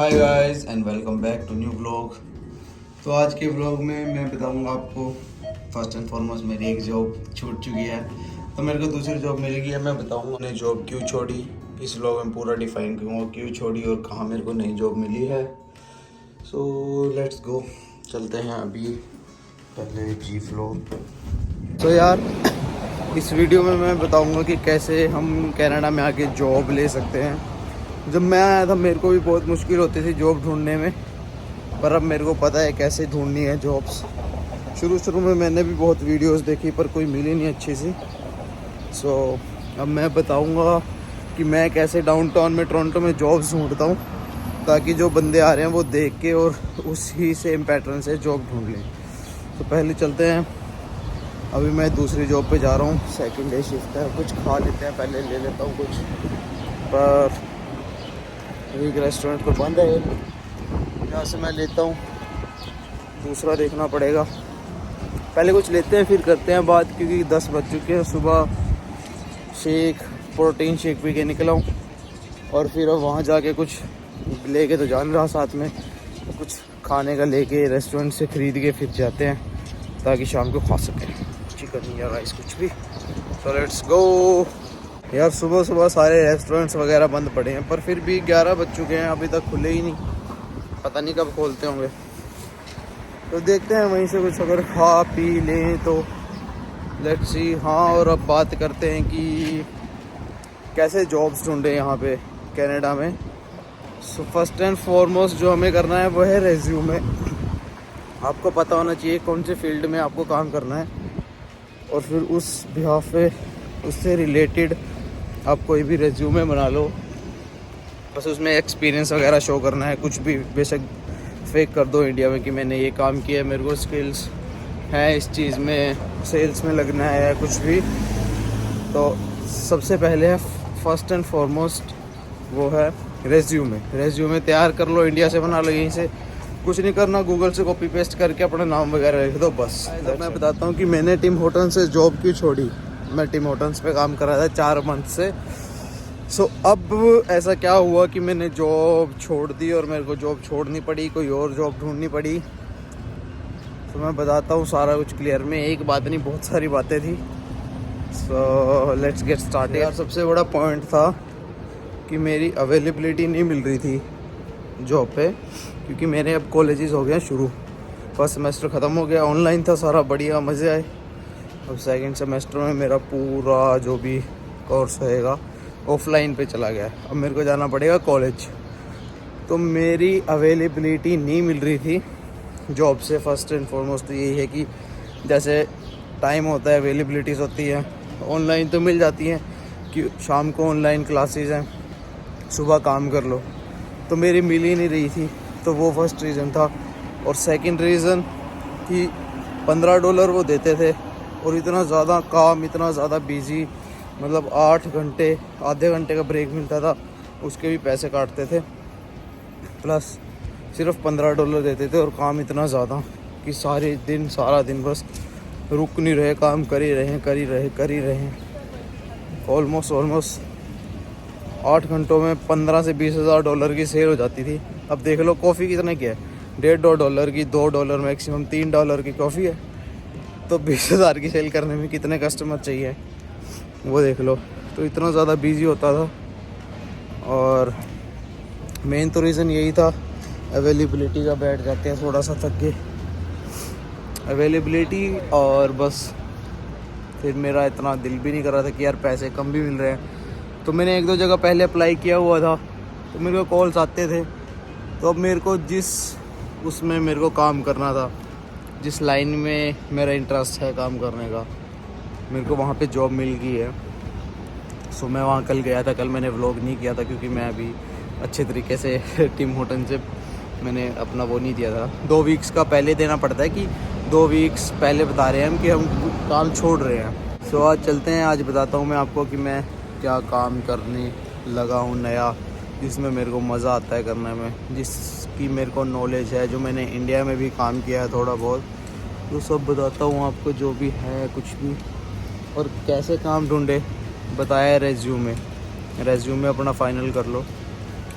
Hi guys and welcome back to new vlog. तो आज के व्लॉग में मैं बताऊंगा आपको फर्स्ट एंड फॉरमोस्ट मेरी एक जॉब छूट चुकी है, तो मेरे को दूसरी जॉब मिल गई है। मैं बताऊंगा मैंने जॉब क्यों छोड़ी, इस व्लॉग में पूरा डिफाइन करूँगा क्यों छोड़ी और कहाँ मेरे को नई जॉब मिली है। सो लेट्स गो, चलते हैं अभी पहले जी व्लॉग। तो यार इस वीडियो में मैं बताऊंगा कि कैसे हम कनाडा में आके जॉब ले सकते हैं। जब मैं आया था मेरे को भी बहुत मुश्किल होती थी जॉब ढूंढने में, पर अब मेरे को पता है कैसे ढूंढनी है जॉब्स। शुरू में मैंने भी बहुत वीडियोस देखी पर कोई मिली नहीं अच्छी सी। सो अब मैं बताऊंगा कि मैं कैसे डाउनटाउन में टोरंटो में जॉब्स ढूंढता हूँ, ताकि जो बंदे आ रहे हैं वो देख के और उसी सेम पैटर्न से जॉब ढूंढ लें। तो पहले चलते हैं, अभी मैं दूसरी जॉब पे जा रहा हूँ, सेकंड डे शिफ्ट है। कुछ खा लेते हैं, पहले ले लेता हूँ कुछ, पर एक रेस्टोरेंट तो बंद है, यहाँ से मैं लेता हूँ, दूसरा देखना पड़ेगा। पहले कुछ लेते हैं फिर करते हैं बात, क्योंकि 10 बज चुके हैं। सुबह शेक प्रोटीन शेक पी के निकला हूँ और फिर अब वहाँ जाके कुछ लेके तो जान रहा, साथ में कुछ खाने का लेके रेस्टोरेंट से ख़रीद के फिर जाते हैं, ताकि शाम को खा सकें चिकन या राइस कुछ भी। तो लेट्स गो यार। सुबह सुबह सारे रेस्टोरेंट्स वगैरह बंद पड़े हैं, पर फिर भी 11 बज चुके हैं, अभी तक खुले ही नहीं, पता नहीं कब खोलते होंगे। तो देखते हैं वहीं से कुछ अगर खा पी लें तो लेट्स सी। हाँ, और अब बात करते हैं कि कैसे जॉब्स ढूंढें यहाँ पे कनाडा में। सो फर्स्ट एंड फॉरमोस्ट जो हमें करना है वो है रेज्यूमे। आपको पता होना चाहिए कौन से फील्ड में आपको काम करना है, और फिर उस बिहाफ पे उससे रिलेटेड आप कोई भी रेज्यूमे बना लो। बस उसमें एक्सपीरियंस वगैरह शो करना है, कुछ भी बेशक फेक कर दो इंडिया में कि मैंने ये काम किया, मेरे को स्किल्स हैं इस चीज़ में, सेल्स में लगना है या कुछ भी। तो सबसे पहले है फर्स्ट एंड फॉरमोस्ट वो है रेज्यूमे। रेज्यूमे तैयार कर लो, इंडिया से बना लो, यहीं से कुछ नहीं करना, गूगल से कॉपी पेस्ट करके अपना नाम वगैरह लिख दो बस। मैं बताता हूँ कि मैंने टिम होटन से जॉब क्यों छोड़ी। मैं टिम होटन्स पे काम कर रहा था 4 मंथ से। सो अब ऐसा क्या हुआ कि मैंने जॉब छोड़ दी और मेरे को जॉब छोड़नी पड़ी, कोई और जॉब ढूंढनी पड़ी। तो मैं बताता हूँ सारा कुछ क्लियर में, एक बात नहीं बहुत सारी बातें थी। So let's get start. यार सबसे बड़ा पॉइंट था कि मेरी अवेलेबिलिटी नहीं मिल रही थी जॉब पे, क्योंकि मेरे अब कॉलेजेस हो गए शुरू। फर्स्ट सेमेस्टर ख़त्म हो गया, ऑनलाइन था सारा, बढ़िया मज़े आए। अब सेकंड सेमेस्टर में मेरा पूरा जो भी कोर्स होएगा ऑफलाइन पे चला गया है। अब मेरे को जाना पड़ेगा कॉलेज, तो मेरी अवेलेबिलिटी नहीं मिल रही थी जॉब से। फर्स्ट एंड फॉरमोस्ट तो यही है कि जैसे टाइम होता है, अवेलेबिलिटीज़ होती है, ऑनलाइन तो मिल जाती हैं कि शाम को ऑनलाइन क्लासेस हैं, सुबह काम कर लो, तो मेरी मिल ही नहीं रही थी। तो वो फर्स्ट रीज़न था। और सेकंड रीज़न कि $15 वो देते थे, और इतना ज़्यादा काम, इतना ज़्यादा बिजी, मतलब 8 घंटे, आधे घंटे का ब्रेक मिलता था, उसके भी पैसे काटते थे, प्लस सिर्फ $15 देते थे, और काम इतना ज़्यादा कि सारा दिन बस रुक नहीं रहे, काम कर ही रहे। ऑलमोस्ट 8 घंटों में 15 से 20 हज़ार डॉलर की सेल हो जाती थी। अब देख लो कॉफ़ी कितने की है, $1.5 की, $2 मैक्सिमम, $3 की कॉफ़ी है। तो 20,000 की सेल करने में कितने कस्टमर चाहिए वो देख लो। तो इतना ज़्यादा बिजी होता था, और मेन तो रीज़न यही था, अवेलेबिलिटी का। बैठ जाते हैं थोड़ा सा थक के, अवेलेबिलिटी, और बस फिर मेरा इतना दिल भी नहीं कर रहा था कि यार पैसे कम भी मिल रहे हैं। तो मैंने 1-2 जगह पहले अप्लाई किया हुआ था, तो मेरे को कॉल्स आते थे। तो अब मेरे को उसमें मेरे को काम करना था, जिस लाइन में मेरा इंटरेस्ट है काम करने का, मेरे को वहाँ पे जॉब मिल गई है। सो मैं वहाँ कल गया था। कल मैंने व्लॉग नहीं किया था क्योंकि मैं अभी अच्छे तरीके से टिम होटन से मैंने अपना वो नहीं दिया था। 2 वीक्स का पहले देना पड़ता है, कि 2 वीक्स पहले बता रहे हैं हम कि हम काम छोड़ रहे हैं। सो आज चलते हैं, आज बताता हूँ मैं आपको कि मैं क्या काम करने लगा हूँ नया, जिसमें मेरे को मज़ा आता है करने में, जिसकी मेरे को नॉलेज है, जो मैंने इंडिया में भी काम किया है थोड़ा बहुत, तो सब बताता हूँ आपको जो भी है कुछ भी। और कैसे काम ढूंढे बताया, रेज्यूमे अपना फ़ाइनल कर लो।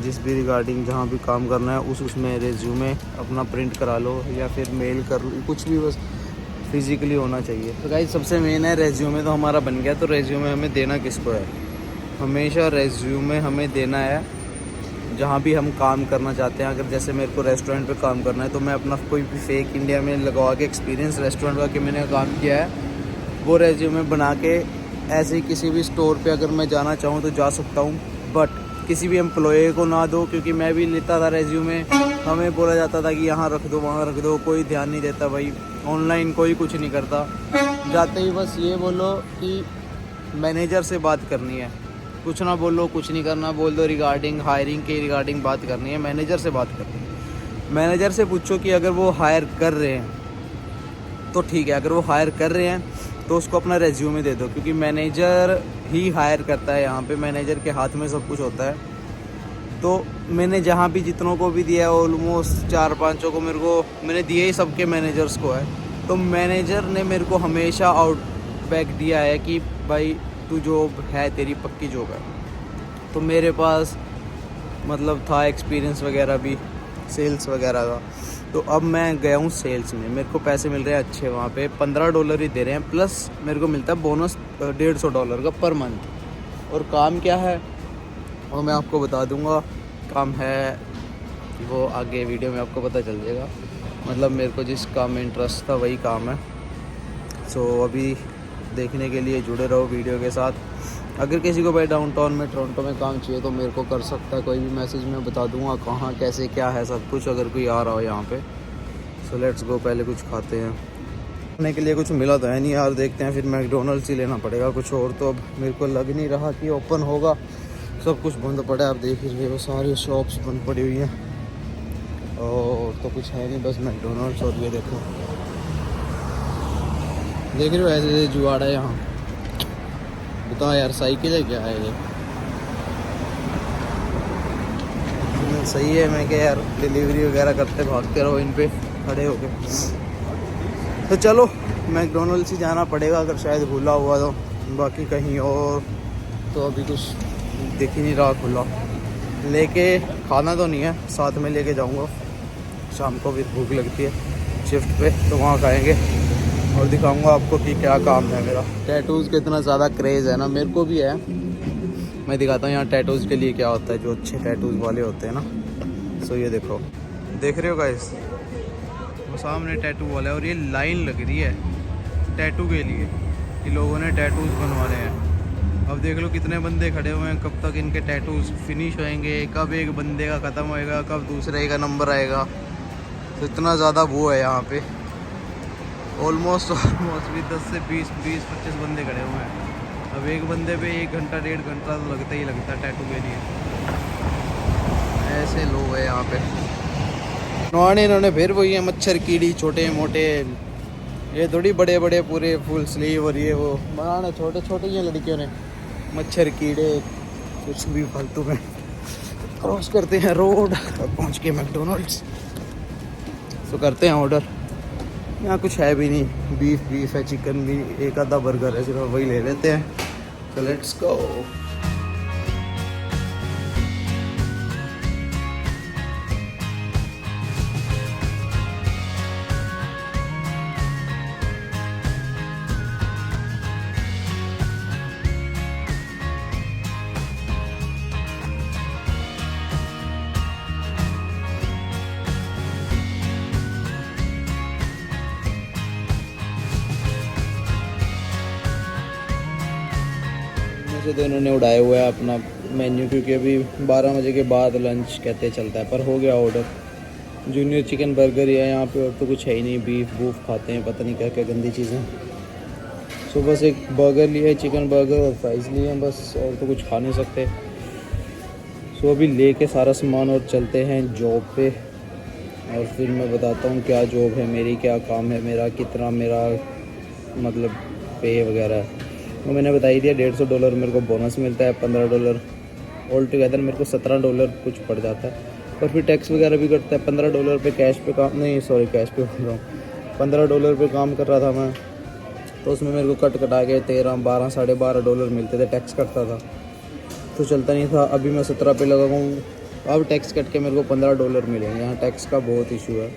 जिस भी रिगार्डिंग जहाँ भी काम करना है उसमें रेज्यूमे अपना प्रिंट करा लो या फिर मेल कर लो, कुछ भी बस फिज़िकली होना चाहिए। तो गाइस सबसे मेन है रेज्यूमे तो हमारा बन गया, तो रेज्यूमे हमें देना किसको है? हमेशा रेज्यूमे हमें देना है जहाँ भी हम काम करना चाहते हैं। अगर जैसे मेरे को रेस्टोरेंट पे काम करना है तो मैं अपना कोई भी फेक इंडिया में लगवा के एक्सपीरियंस रेस्टोरेंट का कि मैंने काम किया है वो रेज्यूमे बना के ऐसे ही किसी भी स्टोर पे अगर मैं जाना चाहूँ तो जा सकता हूँ। बट किसी भी एम्प्लॉय को ना दो, क्योंकि मैं भी लेता था रेज्यूमे, हमें बोला जाता था कि यहाँ रख दो वहाँ रख दो, कोई ध्यान नहीं देता भाई। ऑनलाइन कोई कुछ नहीं करता, जाते ही बस ये बोलो कि मैनेजर से बात करनी है, कुछ ना बोलो, कुछ नहीं करना, बोल दो रिगार्डिंग हायरिंग के रिगार्डिंग बात करनी है, मैनेजर से बात करनी है। मैनेजर से पूछो कि अगर वो हायर कर रहे हैं तो ठीक है, अगर वो हायर कर रहे हैं तो उसको अपना रेज्यूमे दे दो, क्योंकि मैनेजर ही हायर करता है यहाँ पे, मैनेजर के हाथ में सब कुछ होता है। तो मैंने जहाँ भी जितनों को भी दिया है ऑलमोस्ट 4-5 को मेरे को मैंने दिए ही सबके मैनेजर्स को है। तो मैनेजर ने मेरे को हमेशा आउटबैक दिया है कि भाई तू जॉब है, तेरी पक्की जॉब है। तो मेरे पास मतलब था एक्सपीरियंस वगैरह भी सेल्स वगैरह का। तो अब मैं गया हूँ सेल्स में, मेरे को पैसे मिल रहे हैं अच्छे, वहाँ पे $15 ही दे रहे हैं, प्लस मेरे को मिलता है बोनस $150 का पर मंथ। और काम क्या है वो मैं आपको बता दूँगा, काम है वो आगे वीडियो में आपको पता चल जाएगा। मतलब मेरे को जिस काम में इंटरेस्ट था वही काम है। सो अभी देखने के लिए जुड़े रहो वीडियो के साथ। अगर किसी को भाई डाउनटाउन में टोरंटो में काम चाहिए तो मेरे को कर सकता है, कोई भी मैसेज में बता दूंगा कहाँ कैसे क्या है सब कुछ, अगर कोई आ रहा हो यहाँ पे। सो लेट्स गो, पहले कुछ खाते हैं। खाने के लिए कुछ मिला तो है नहीं यार, देखते हैं फिर मैकडोनल्ड्स ही लेना पड़ेगा कुछ और। तो अब मेरे को लग नहीं रहा कि ओपन होगा, सब कुछ बंद पड़ा है। आप देख ही रहे हो सारी शॉप्स बंद पड़ी हुई हैं और तो कुछ है नहीं, बस मैकडोनल्ड्स। और ये देखो, देख रहे हो ऐसे जुगाड़ है यहाँ। बताओ यार साइकिल है क्या है ये? सही है, मैं क्या यार डिलीवरी वगैरह करते भागते रहो इन पे खड़े होके। तो चलो मैकडोनल्ड्स ही जाना पड़ेगा अगर शायद खुला हुआ तो, बाकी कहीं और तो अभी कुछ दिख ही नहीं रहा खुला। लेके खाना तो नहीं है, साथ में लेके जाऊंगा, शाम को भी भूख लगती है शिफ्ट पे तो वहाँ खाएंगे और दिखाऊंगा आपको कि क्या काम है मेरा। टैटूज़ का इतना ज़्यादा क्रेज़ है ना, मेरे को भी है। मैं दिखाता हूँ यहाँ टैटूज़ के लिए क्या होता है, जो अच्छे टैटूज़ वाले होते हैं ना। सो ये देखो, देख रहे हो गाइस, वो सामने टैटू वाला है और ये लाइन लग रही है टैटू के लिए कि लोगों ने टैटूज़ बनवाने हैं। अब देख लो कितने बंदे खड़े हुए हैं, कब तक इनके टैटूज़ फिनिश होएंगे, कब एक बंदे का ख़त्म होएगा, कब दूसरे का नंबर आएगा। तो इतना ज़्यादा वो है यहाँ पे, ऑलमोस्ट भी 10 से 20-25 बंदे खड़े हुए हैं। अब एक बंदे पे 1 घंटा 1.5 घंटा तो लगता ही लगता है टैटू के लिए। ऐसे लोग हैं यहाँ पे। नवाने इन्होंने फिर वही है मच्छर कीड़ी छोटे मोटे, ये थोड़ी बड़े बड़े पूरे फुल स्लीव और ये वो बनाने छोटे छोटे ही लड़कियों ने मच्छर कीड़े कुछ भी फालतू में। क्रॉस करते हैं रोड, अब पहुँच के मैकडोनल्ड्स। तो करते हैं ऑर्डर। यहाँ कुछ है भी नहीं, बीफ है, चिकन भी, एक आधा बर्गर है, सिर्फ वही ले लेते हैं। तो लेट्स गो। से तो इन्होंने उड़ाया हुआ है अपना मेन्यू, क्योंकि अभी 12 बजे के बाद लंच कहते चलता है, पर हो गया ऑर्डर। जूनियर चिकन बर्गर ही है यहाँ पे, और तो कुछ है ही नहीं। बीफ बूफ खाते हैं, पता नहीं क्या क्या गंदी चीज़ें। सो बस एक बर्गर लिए है, चिकन बर्गर और फ्राइज़ लिए हैं बस, और तो कुछ खा नहीं सकते। सो अभी लेके सारा सामान और चलते हैं जॉब पे, और फिर मैं बताता हूँ क्या जॉब है मेरी, क्या काम है मेरा, कितना मेरा मतलब पे वगैरह है। तो मैंने बता ही दिया, $150 मेरे को बोनस मिलता है, $15 ऑल टुगेदर मेरे को $17 कुछ पड़ जाता है। और फिर टैक्स वगैरह भी कटता है। $15 पे कैश पे काम नहीं, सॉरी कैश पे बोल रहा हूँ, $15 पे काम कर रहा था मैं, तो उसमें मेरे को कटा के 13, 12, $12.5 मिलते थे, टैक्स कटता था तो चलता नहीं था। अभी मैं 17 पे लगा हूँ, अब टैक्स कट के मेरे को $15 मिलेंगे। यहाँ टैक्स का बहुत इशू है।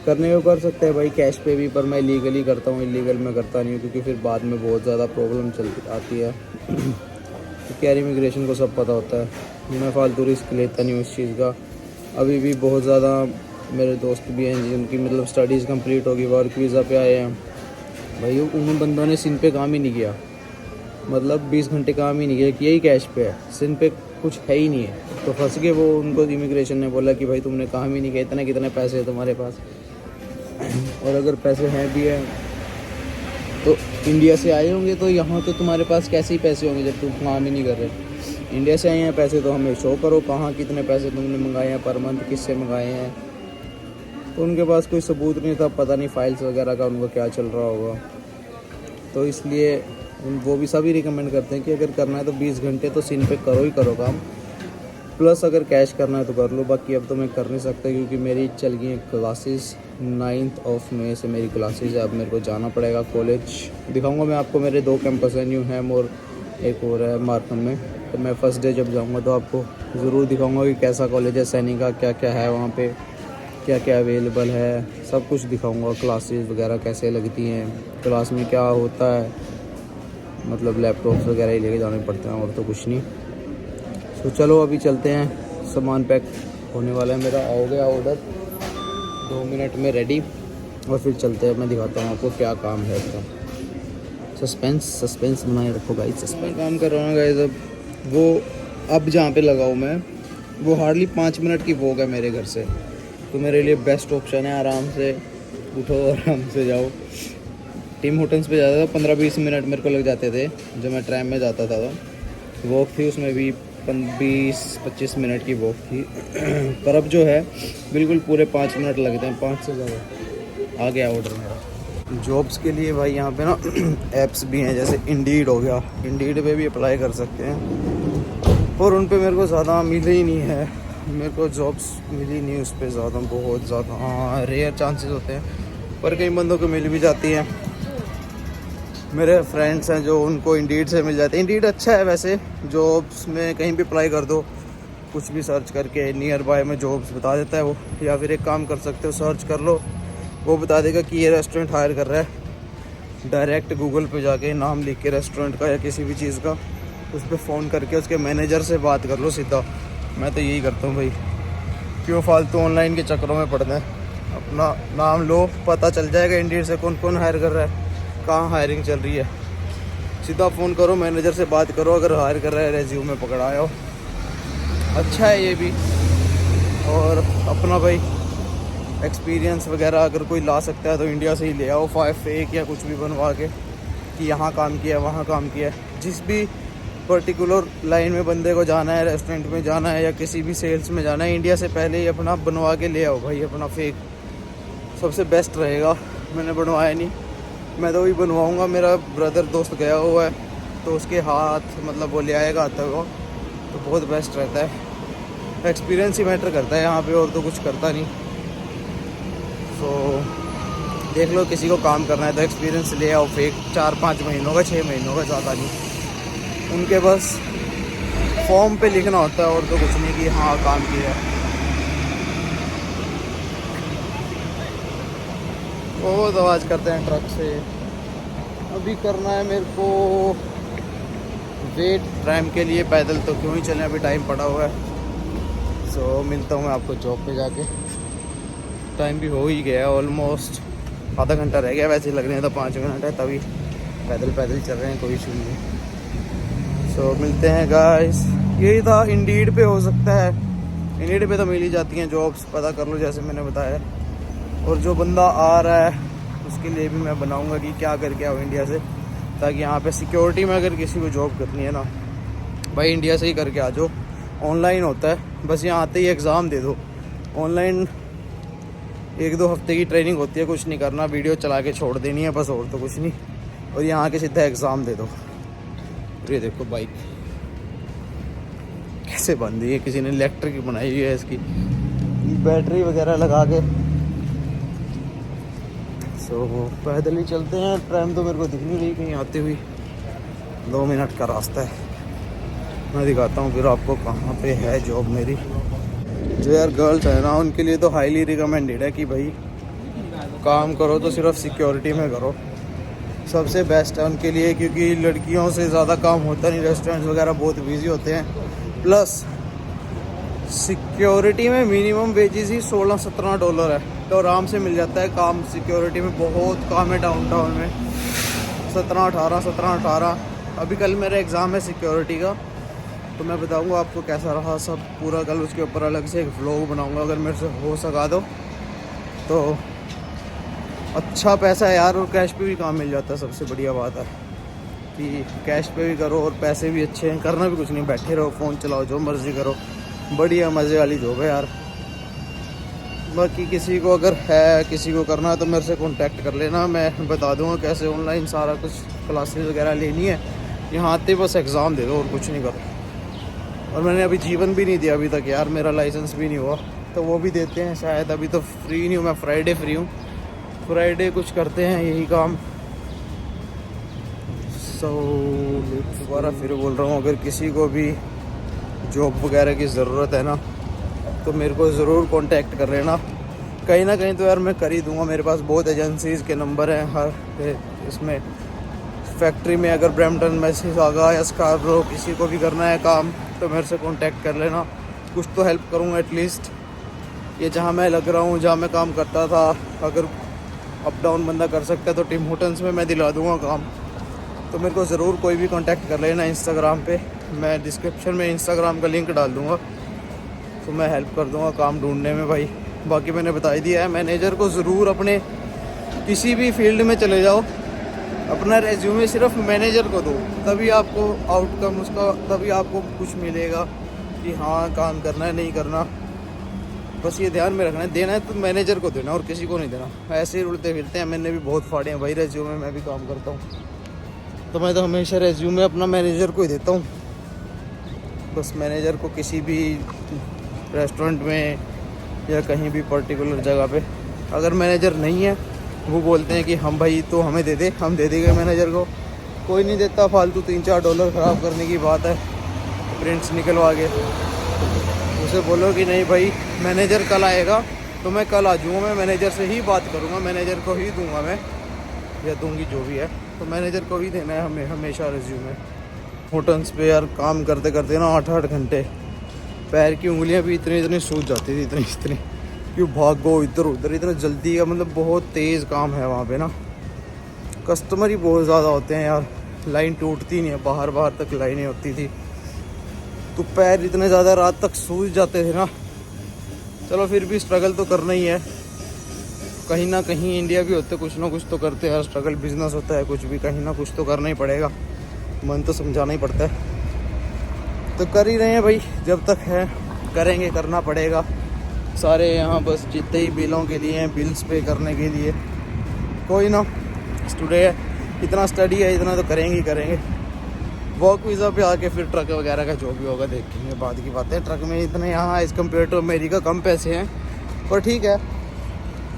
करने को कर सकते हैं भाई कैश पे भी, पर मैं लीगली करता हूँ, इलीगल मैं करता नहीं हूँ, क्योंकि फिर बाद में बहुत ज़्यादा प्रॉब्लम चलती आती है। क्योंकि यार इमिग्रेशन को सब पता होता है, मैं फालतू रिस्क लेता नहीं हूँ इस चीज़ का। अभी भी बहुत ज़्यादा मेरे दोस्त भी हैं जिनकी मतलब स्टडीज़ कंप्लीट होगी, वर्क वीज़ा पे आए हैं भाई, उन बंदों ने सिन पे काम ही नहीं किया, मतलब 20 घंटे काम ही नहीं किया, किया ही कैश पे है, सिन पे कुछ है ही नहीं है, तो फंस गए वो। उनको इमिग्रेशन ने बोला कि भाई तुमने काम ही नहीं किया, इतने कितने पैसे हैं तुम्हारे पास, और अगर पैसे हैं भी हैं तो इंडिया से आए होंगे, तो यहाँ तो तुम्हारे पास कैसे ही पैसे होंगे जब तुम काम ही नहीं कर रहे। इंडिया से आए हैं पैसे तो हमें शो करो, कहाँ कितने पैसे तुमने मंगाए हैं पर मंथ, किससे मंगाए हैं। तो उनके पास कोई सबूत नहीं था, पता नहीं फाइल्स वगैरह का उनको क्या चल रहा होगा। तो इसलिए वो भी सभी रिकमेंड करते हैं कि अगर करना है तो 20 घंटे तो सिन पे करो ही करो काम, प्लस अगर कैश करना है तो कर लो। बाकी अब तो मैं कर नहीं सकता क्योंकि मेरी चल गई हैं क्लासेस, 9 मई से मेरी क्लासेस है। अब मेरे को जाना पड़ेगा कॉलेज। दिखाऊंगा मैं आपको, मेरे 2 कैंपस हैं, न्यू हैम और एक और है मार्कम में। तो मैं फर्स्ट डे जब जाऊंगा तो आपको ज़रूर दिखाऊंगा कि कैसा कॉलेज है, सैनिक का क्या क्या है वहाँ पे, क्या क्या अवेलेबल है, सब कुछ दिखाऊंगा। क्लासेस वगैरह कैसे लगती हैं, क्लास में क्या होता है, मतलब लैपटॉप्स वगैरह ही लेके जाने पड़ते हैं और तो कुछ नहीं। तो चलो अभी चलते हैं, सामान पैक होने वाला है मेरा, हो गया ऑर्डर, 2 मिनट में रेडी, और फिर चलते हैं। मैं दिखाता हूँ आपको क्या काम है इसका। सस्पेंस बनाए रखो गाइस, सस्पेंस काम कर रहा हूँ गाइस। अब वो अब जहाँ पे लगाऊँ मैं, वो हार्डली 5 मिनट की वॉक है मेरे घर से, तो मेरे लिए बेस्ट ऑप्शन है। आराम से उठो, आराम से जाओ। टिम होटल्स पे जाता था, 15-20 मिनट मेरे को लग जाते थे जब मैं ट्रेन में जाता था। तो वॉक थी उसमें भी 20-25 मिनट की वॉक थी। पर अब जो है बिल्कुल पूरे 5 मिनट लगते हैं, 5 से ज़्यादा। आ गया ऑर्डर मेरा। जॉब्स के लिए भाई यहाँ पे ना ऐप्स भी हैं, जैसे इंडीड हो गया, इंडीड पे भी अप्लाई कर सकते हैं, और उन पे मेरे को ज़्यादा मिले ही नहीं है, मेरे को जॉब्स मिली नहीं उस पर ज़्यादा, बहुत ज़्यादा। हाँ, रेयर चांसेस होते हैं, पर कई बंदों को मिल भी जाती हैं। मेरे फ्रेंड्स हैं जो, उनको इंडीड से मिल जाते हैं। इंडीड अच्छा है वैसे, जॉब्स में कहीं भी अप्लाई कर दो, कुछ भी सर्च करके नियर बाय में जॉब्स बता देता है वो। या फिर एक काम कर सकते हो, सर्च कर लो, वो बता देगा कि ये रेस्टोरेंट हायर कर रहा है। डायरेक्ट गूगल पे जाके नाम लिख के रेस्टोरेंट का या किसी भी चीज़ का, उस पर फ़ोन करके उसके मैनेजर से बात कर लो सीधा। मैं तो यही करता हूँ भाई, क्यों फालतू ऑनलाइन के चक्करों में पड़ते हैं। अपना नाम लो, पता चल जाएगा इंडीड से कौन कौन हायर कर रहा है, कहाँ हायरिंग चल रही है। सीधा फ़ोन करो, मैनेजर से बात करो, अगर हायर कर रहा है रेज्यूमे पकड़ाओ। अच्छा है ये भी। और अपना भाई एक्सपीरियंस वगैरह अगर कोई ला सकता है तो इंडिया से ही ले आओ, 5 फेक या कुछ भी बनवा के कि यहाँ काम किया, वहाँ काम किया। जिस भी पर्टिकुलर लाइन में बंदे को जाना है, रेस्टोरेंट में जाना है या किसी भी सेल्स में जाना है, इंडिया से पहले ही अपना बनवा के ले आओ भाई, अपना फेक सबसे बेस्ट रहेगा। मैंने बनवाया नहीं, मैं तो वही बनवाऊँगा। मेरा ब्रदर दोस्त गया हुआ है तो उसके हाथ मतलब वो ले आएगा आता हुआ, तो बहुत बेस्ट रहता है। एक्सपीरियंस ही मैटर करता है यहाँ पे, और तो कुछ करता नहीं। तो देख लो, किसी को काम करना है तो एक्सपीरियंस ले आओ, फेक 4-5 महीनों का, 6 महीनों का, ज़्यादा नहीं। उनके बस फॉर्म पे लिखना होता है और तो कुछ नहीं कि हाँ काम किया। वो तो आज करते हैं ट्रक से। अभी करना है मेरे को वेट ट्राइम के लिए, पैदल तो क्यों ही चलें, अभी टाइम पड़ा हुआ है। सो मिलता हूँ मैं आपको जॉब पे जाके। टाइम भी हो ही गया है ऑलमोस्ट, आधा घंटा रह गया, वैसे लग रहे हैं तो 5 मिनट है, तभी पैदल चल रहे हैं, कोई इशू नहीं है। सो मिलते हैं गाइस। यही था, इंडीड पे हो सकता है, इंडीड पे तो मिल ही जाती हैं जॉब्स, पता कर लो जैसे मैंने बताया। और जो बंदा आ रहा है उसके लिए भी मैं बनाऊंगा कि क्या करके आओ इंडिया से, ताकि यहाँ पे सिक्योरिटी में अगर किसी को जॉब करनी है ना भाई, इंडिया से ही करके आ जाओ। ऑनलाइन होता है, बस यहाँ आते ही एग्ज़ाम दे दो। ऑनलाइन 1-2 हफ्ते की ट्रेनिंग होती है, कुछ नहीं करना, वीडियो चला के छोड़ देनी है बस, और तो कुछ नहीं। और यहाँ के सीधा एग्ज़ाम दे दो। ये देखो बाइक कैसे बन रही है, किसी ने इलेक्ट्रिक की बनाई हुई है, इसकी बैटरी वगैरह लगा के। सो पैदल ही चलते हैं। ट्रेन तो मेरे को दिख नहीं रही कहीं आती हुई, 2 मिनट का रास्ता है। मैं दिखाता हूँ फिर आपको कहाँ पे है जॉब मेरी। जो यार गर्ल्स है ना, उनके लिए तो हाईली रिकमेंडेड है कि भाई काम करो तो सिर्फ सिक्योरिटी में करो, सबसे बेस्ट है उनके लिए, क्योंकि लड़कियों से ज़्यादा काम होता नहीं, रेस्टोरेंट्स वगैरह बहुत बिजी होते हैं। प्लस सिक्योरिटी में मिनिमम वेजेस ही $16-17 है, तो आराम से मिल जाता है काम। सिक्योरिटी में बहुत काम है डाउनटाउन में, 17-18 अभी कल मेरा एग्ज़ाम है सिक्योरिटी का, तो मैं बताऊंगा आपको कैसा रहा सब पूरा। कल उसके ऊपर अलग से एक व्लॉग बनाऊंगा अगर मेरे से हो सका तो अच्छा पैसा है यार, और कैश पे भी काम मिल जाता है। सबसे बढ़िया बात है कि कैश पे भी करो और पैसे भी अच्छे हैं, करना भी कुछ नहीं, बैठे रहो, फ़ोन चलाओ, जो मर्ज़ी करो, बढ़िया मज़े वाली जॉब है यार। बाकी किसी को अगर है, किसी को करना है तो मेरे से कांटेक्ट कर लेना, मैं बता दूंगा कैसे ऑनलाइन सारा कुछ क्लासेस वगैरह लेनी है। यहाँ आते बस एग्ज़ाम दे दो और कुछ नहीं करो। और मैंने अभी जीवन भी नहीं दिया अभी तक यार, मेरा लाइसेंस भी नहीं हुआ, तो वो भी देते हैं शायद। अभी तो फ्री नहीं हूँ मैं, फ्राइडे फ्री हूँ, फ्राइडे कुछ करते हैं यही काम। दोबारा फिर बोल रहा हूँ, अगर किसी को भी जॉब वगैरह की ज़रूरत है ना, तो मेरे को ज़रूर कांटेक्ट कर लेना। कहीं ना कहीं तो यार मैं कर ही दूँगा, मेरे पास बहुत एजेंसीज़ के नंबर हैं हर इसमें। फैक्ट्री में अगर ब्रैम्पटन में आगा या स्कार्बरो किसी को भी करना है काम, तो मेरे से कांटेक्ट कर लेना, कुछ तो हेल्प करूँगा एटलीस्ट। ये जहाँ मैं लग रहा हूँ, जहाँ मैं काम करता था, अगर अप डाउन बंदा कर सकता है तो टिम होटल्स में मैं दिला दूँगा काम। तो मेरे को ज़रूर कोई भी कांटेक्ट कर लेना इंस्टाग्राम पे, मैं डिस्क्रिप्शन में इंस्टाग्राम का लिंक डाल दूँगा, तो मैं हेल्प कर दूँगा काम ढूंढने में भाई। बाकी मैंने बता ही दिया है, मैनेजर को ज़रूर अपने किसी भी फील्ड में चले जाओ, अपना रेज्यूमे सिर्फ मैनेजर को दो, तभी आपको आउटकम उसका, तभी आपको कुछ मिलेगा कि हाँ काम करना है नहीं करना। बस ये ध्यान में रखना है, देना है तो मैनेजर को देना और किसी को नहीं देना। ऐसे ही उड़ते फिरते हैं, मैंने भी बहुत फाड़े हैं भाई रेज्यूमे, मैं भी काम करता हूँ, तो मैं तो हमेशा रेज्यूमे अपना मैनेजर को ही देता हूँ। बस मैनेजर को किसी भी रेस्टोरेंट में या कहीं भी पर्टिकुलर जगह पे अगर मैनेजर नहीं है, वो बोलते हैं कि हम भाई तो हमें दे दे, हम दे देंगे मैनेजर को। कोई नहीं देता, फालतू $3-4 ख़राब करने की बात है, प्रिंट्स निकलवा के। उसे बोलो कि नहीं भाई मैनेजर कल आएगा तो मैं कल आ जाऊँगा, मैं मैनेजर से ही बात करूँगा, मैनेजर को ही दूंगा मैं, या दूंगी जो भी है, तो मैनेजर को ही देना है हमें हमेशा रिज्यूमे। होटल्स पे यार काम करते करते ना 8-8 घंटे, पैर की उंगलियां भी इतनी सूज जाती थी, इतनी क्यों भागो इधर उधर, इतना जल्दी का मतलब बहुत तेज़ काम है वहाँ पे ना। कस्टमर ही बहुत ज़्यादा होते हैं यार, लाइन टूटती नहीं है, बाहर तक लाइनें होती थी, तो पैर इतने ज़्यादा रात तक सूज जाते थे ना। चलो फिर भी स्ट्रगल तो करना ही है, कहीं ना कहीं इंडिया भी होते कुछ ना कुछ तो करते हैं, स्ट्रगल बिजनेस होता है, कुछ भी कहीं ना कुछ तो करना ही पड़ेगा, मन तो समझाना ही पड़ता है। तो कर ही रहे हैं भाई, जब तक है करेंगे, करना पड़ेगा। सारे यहाँ बस जितने ही बिलों के लिए हैं, बिल्स पे करने के लिए, कोई ना स्टूडेंट इतना स्टडी है, इतना तो करेंगे। वर्क वीज़ा पे आके फिर ट्रक वगैरह का जो भी होगा देखेंगे, बाद की बात है। ट्रक में इतने यहाँ एज़ कम्पेयर टू अमेरिका कम पैसे हैं, पर ठीक है,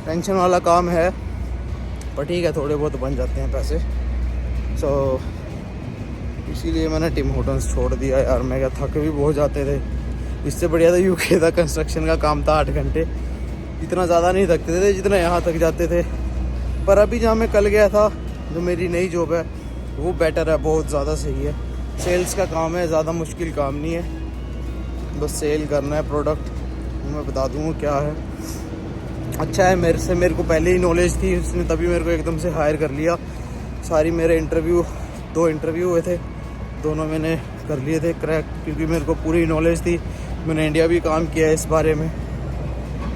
टेंशन वाला काम है, पर ठीक है, थोड़े बहुत बन जाते हैं पैसे। सो इसीलिए मैंने टिम होटल्स छोड़ दिया यार, मैं क्या थक भी बहुत जाते थे। इससे बढ़िया था यूके था, कंस्ट्रक्शन का काम था 8 घंटे, इतना ज़्यादा नहीं थकते थे जितना यहाँ थक जाते थे। पर अभी जहाँ मैं कल गया था, जो मेरी नई जॉब है, वो बेटर है, बहुत ज़्यादा सही है। सेल्स का काम है, ज़्यादा मुश्किल काम नहीं है, बस सेल करना है प्रोडक्ट। मैं बता दूँगा क्या है, अच्छा है। मेरे को पहले ही नॉलेज थी, उसने तभी मेरे को एकदम से हायर कर लिया। सारी मेरे 2 इंटरव्यू हुए थे, दोनों मैंने कर लिए थे क्रैक, क्योंकि मेरे को पूरी नॉलेज थी। मैंने इंडिया भी काम किया है इस बारे में,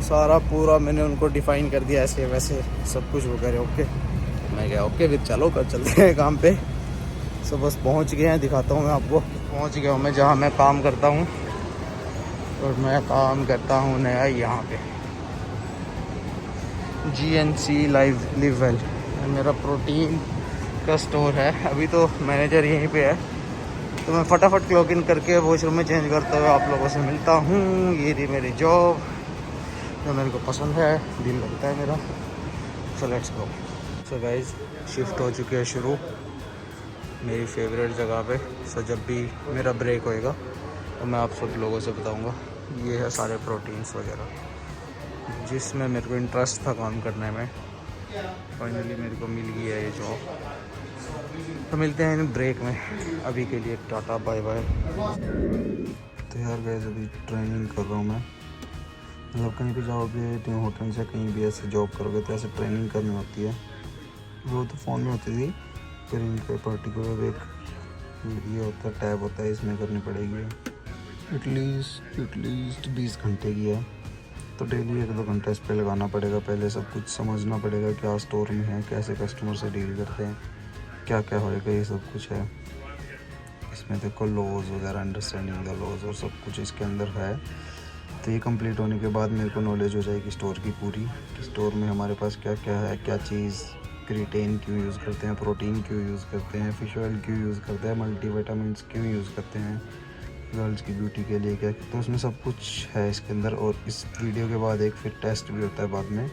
सारा पूरा मैंने उनको डिफ़ाइन कर दिया, ऐसे वैसे सब कुछ वो करे ओके। मैं गया ओके, फिर चलो कर चलते हैं काम पे। सो बस पहुंच गए हैं, दिखाता हूँ मैं आपको। पहुंच गया हूँ मैं जहाँ मैं काम करता हूँ, और मैं काम करता हूँ नया यहाँ पे GNC लिव वेल, मेरा प्रोटीन का स्टोर है। अभी तो मैनेजर यहीं पे है, तो मैं फटाफट क्लॉक इन करके वॉशरूम में चेंज करते हुए आप लोगों से मिलता हूँ। ये रही मेरी जॉब, जो मेरे को पसंद है, दिल लगता है मेरा। So let's go. So guys shift हो चुकी है शुरू, मेरी फेवरेट जगह पे। सो जब भी मेरा ब्रेक होएगा तो मैं आप सब लोगों से बताऊंगा। ये है सारे प्रोटीन्स वगैरह जिसमें मेरे को इंटरेस्ट था काम करने में। फाइनली मेरे को मिल गया ये जॉब। तो मिलते हैं इन ब्रेक में। अभी के लिए टाटा बाय बाय। तो यार गाइस अभी ट्रेनिंग कर रहा हूँ मैं। मतलब कहीं भी जाओगे टीम होटल से कहीं भी ऐसे जॉब करोगे तो ऐसे ट्रेनिंग करनी होती है। वो तो फ़ोन में होती थी, फिर इनका पर्टिकुलर एक ये होता है टैब होता है, इसमें करनी पड़ेगी। एटलीस्ट 20 घंटे की है। तो डेली 1-2 घंटे इस पर लगाना पड़ेगा। पहले सब कुछ समझना पड़ेगा क्या स्टोर में है, कैसे कस्टमर से डील करते हैं, क्या क्या होएगा, ये सब कुछ है इसमें। देखो लॉज वगैरह, अंडरस्टैंडिंग द लॉज और सब कुछ इसके अंदर है। तो ये कंप्लीट होने के बाद मेरे को नॉलेज हो जाएगी स्टोर की पूरी, कि स्टोर में हमारे पास क्या क्या है, क्या चीज़, क्रिएटिन क्यों यूज़ करते हैं, प्रोटीन क्यों यूज़ करते हैं, फिश ऑयल क्यों यूज़ करते हैं, मल्टीविटामिन्स क्यों यूज़ करते हैं, गर्ल्स की ब्यूटी के लिए क्या। तो उसमें सब कुछ है इसके अंदर। और इस वीडियो के बाद एक फिर टेस्ट भी होता है बाद में।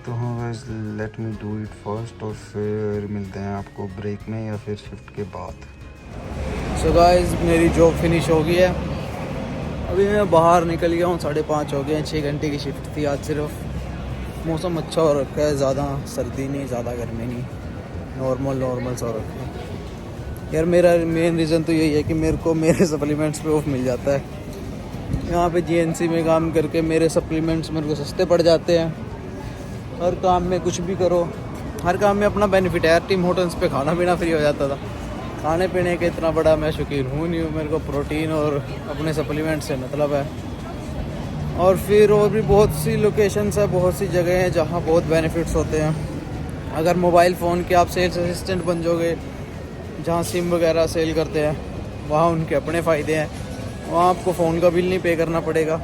तो हाँ guys, let me do it first और फिर मिलते हैं आपको ब्रेक में या फिर शिफ्ट के बाद। सो गाइस मेरी जॉब फिनिश हो गई है। अभी मैं बाहर निकल गया हूँ, 5:30 हो गए हैं। 6 घंटे की शिफ्ट थी आज सिर्फ। मौसम अच्छा हो रखा है, ज़्यादा सर्दी नहीं, ज़्यादा गर्मी नहीं, नॉर्मल सा हो रखा है। यार मेरा मेन रीज़न तो यही है कि मेरे को मेरे सप्लीमेंट्स पे ऑफ मिल जाता है। यहाँ पे जीएनसी में काम करके मेरे सप्लीमेंट्स मेरे को सस्ते पड़ जाते हैं। हर काम में कुछ भी करो, हर काम में अपना बेनिफिट है यार। टीम होटल्स पे खाना पीना फ्री हो जाता था। खाने पीने का इतना बड़ा मैं शौकीन हूँ नहीं हूँ। मेरे को प्रोटीन और अपने सप्लीमेंट से मतलब है। और फिर और भी बहुत सी लोकेशंस है, बहुत सी जगह हैं जहाँ बहुत बेनिफिट्स होते हैं। अगर मोबाइल फ़ोन के आप सेल्स असिस्टेंट बन जाओगे, जहाँ सिम वगैरह सेल करते हैं, वहाँ उनके अपने फ़ायदे हैं। वहाँ आपको फ़ोन का बिल नहीं पे करना पड़ेगा।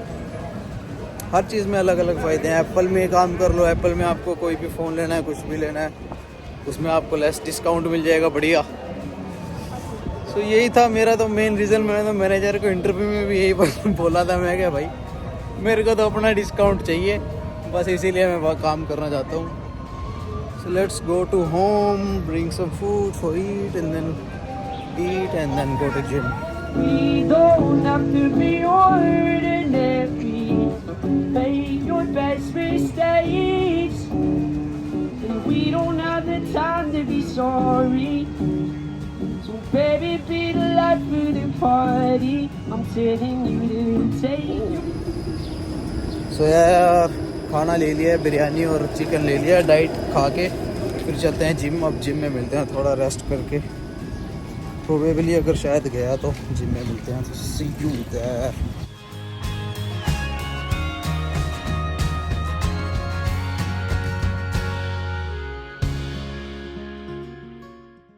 हर चीज़ में अलग अलग फ़ायदे हैं। एप्पल में काम कर लो, एप्पल में आपको कोई भी फ़ोन लेना है, कुछ भी लेना है, उसमें आपको लेस डिस्काउंट मिल जाएगा, बढ़िया। सो यही था मेरा तो मेन रीज़न। मैंने तो मैनेजर को इंटरव्यू में भी यही बोला था, मैं क्या भाई मेरे को तो अपना डिस्काउंट चाहिए, बस इसीलिए मैं वहाँ काम करना चाहता हूँ। So let's go to home, bring some food for eat and then eat and then go to gym. We don't have to be ordinary. Make your best mistakes. And we don't have the time to be sorry. So baby, be the life of the party. I'm telling you to take. So यार खाना ले लिया है, बिरयानी और chicken ले लिया है diet खा के। फिर चलते हैं जिम। अब जिम में मिलते हैं थोड़ा रेस्ट करके। प्रोबेबली अगर शायद गया तो जिम में मिलते हैं। तो सी यू देयर।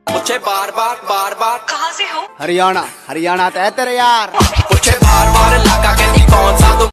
पूछे बार बार कहाँ से हो? हरियाणा तो है तेरे यार। पूछे बार बार इलाका कहती कौन सा।